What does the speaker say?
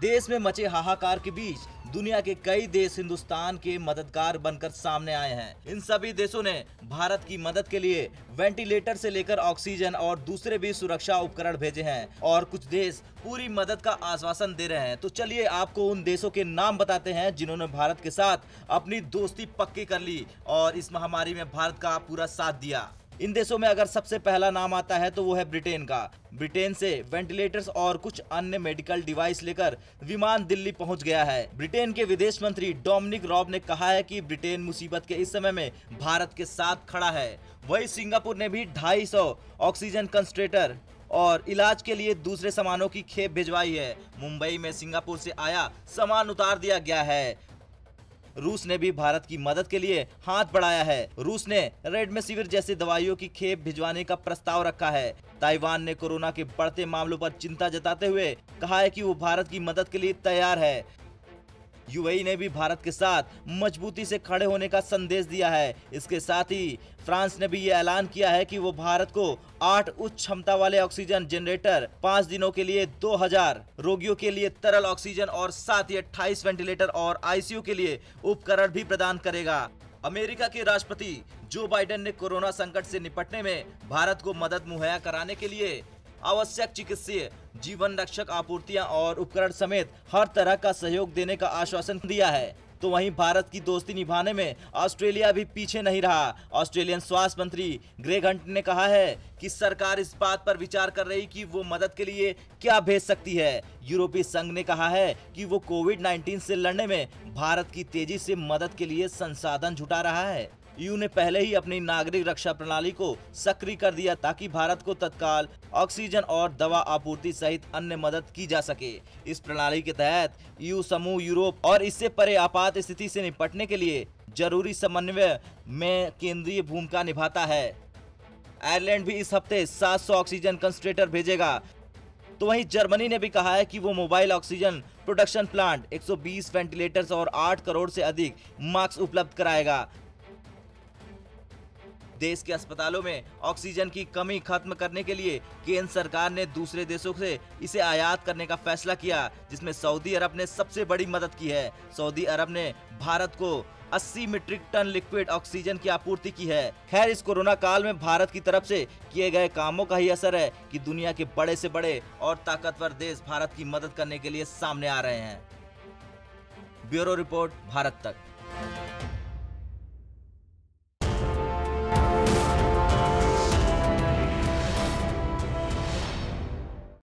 देश में मचे हाहाकार के बीच दुनिया के कई देश हिंदुस्तान के मददगार बनकर सामने आए हैं। इन सभी देशों ने भारत की मदद के लिए वेंटिलेटर से लेकर ऑक्सीजन और दूसरे भी सुरक्षा उपकरण भेजे हैं और कुछ देश पूरी मदद का आश्वासन दे रहे हैं। तो चलिए आपको उन देशों के नाम बताते हैं जिन्होंने भारत के साथ अपनी दोस्ती पक्की कर ली और इस महामारी में भारत का पूरा साथ दिया। इन देशों में अगर सबसे पहला नाम आता है तो वो है ब्रिटेन का। ब्रिटेन से वेंटिलेटर्स और कुछ अन्य मेडिकल डिवाइस लेकर विमान दिल्ली पहुंच गया है। ब्रिटेन के विदेश मंत्री डोमिनिक रॉब ने कहा है कि ब्रिटेन मुसीबत के इस समय में भारत के साथ खड़ा है। वहीं सिंगापुर ने भी 250 ऑक्सीजन कंसंट्रेटर और इलाज के लिए दूसरे सामानों की खेप भिजवाई है। मुंबई में सिंगापुर से आया सामान उतार दिया गया है। रूस ने भी भारत की मदद के लिए हाथ बढ़ाया है। रूस ने रेमडेसिविर जैसे दवाइयों की खेप भिजवाने का प्रस्ताव रखा है। ताइवान ने कोरोना के बढ़ते मामलों पर चिंता जताते हुए कहा है कि वो भारत की मदद के लिए तैयार है। यूएई ने भी भारत के साथ मजबूती से खड़े होने का संदेश दिया है। इसके साथ ही फ्रांस ने भी ये ऐलान किया है कि वो भारत को 8 उच्च क्षमता वाले ऑक्सीजन जनरेटर, 5 दिनों के लिए 2000 रोगियों के लिए तरल ऑक्सीजन और साथ ही 28 वेंटिलेटर और आईसीयू के लिए उपकरण भी प्रदान करेगा। अमेरिका के राष्ट्रपति जो बाइडेन ने कोरोना संकट से निपटने में भारत को मदद मुहैया कराने के लिए आवश्यक चिकित्सीय, जीवन रक्षक आपूर्तियां और उपकरण समेत हर तरह का सहयोग देने का आश्वासन दिया है। तो वहीं भारत की दोस्ती निभाने में ऑस्ट्रेलिया भी पीछे नहीं रहा। ऑस्ट्रेलियन स्वास्थ्य मंत्री ग्रेग हंट ने कहा है कि सरकार इस बात पर विचार कर रही कि वो मदद के लिए क्या भेज सकती है। यूरोपीय संघ ने कहा है कि वो कोविड-19 से लड़ने में भारत की तेजी से मदद के लिए संसाधन जुटा रहा है। ईयू ने पहले ही अपनी नागरिक रक्षा प्रणाली को सक्रिय कर दिया ताकि भारत को तत्काल ऑक्सीजन और दवा आपूर्ति सहित अन्य मदद की जा सके। इस प्रणाली के तहत ईयू समूह यूरोप और इससे परे आपात स्थिति से निपटने के लिए जरूरी समन्वय में केंद्रीय भूमिका निभाता है। आयरलैंड भी इस हफ्ते 700 ऑक्सीजन कंसंट्रेटर भेजेगा। तो वहीं जर्मनी ने भी कहा है कि वो mobile oxygen production plant, 120 ventilators और 8 करोड़ से अधिक मास्क उपलब्ध कराएगा। देश के अस्पतालों में ऑक्सीजन की कमी खत्म करने के लिए केंद्र सरकार ने दूसरे देशों से इसे आयात करने का फैसला किया, जिसमें सऊदी अरब ने सबसे बड़ी मदद की है। सऊदी अरब ने भारत को 80 मीट्रिक टन लिक्विड ऑक्सीजन की आपूर्ति की है। खैर, इस कोरोना काल में भारत की तरफ से किए गए कामों का ही असर है कि दुनिया के बड़े से बड़े और ताकतवर देश भारत की मदद करने के लिए सामने आ रहे हैं। ब्यूरो रिपोर्ट, भारत तक।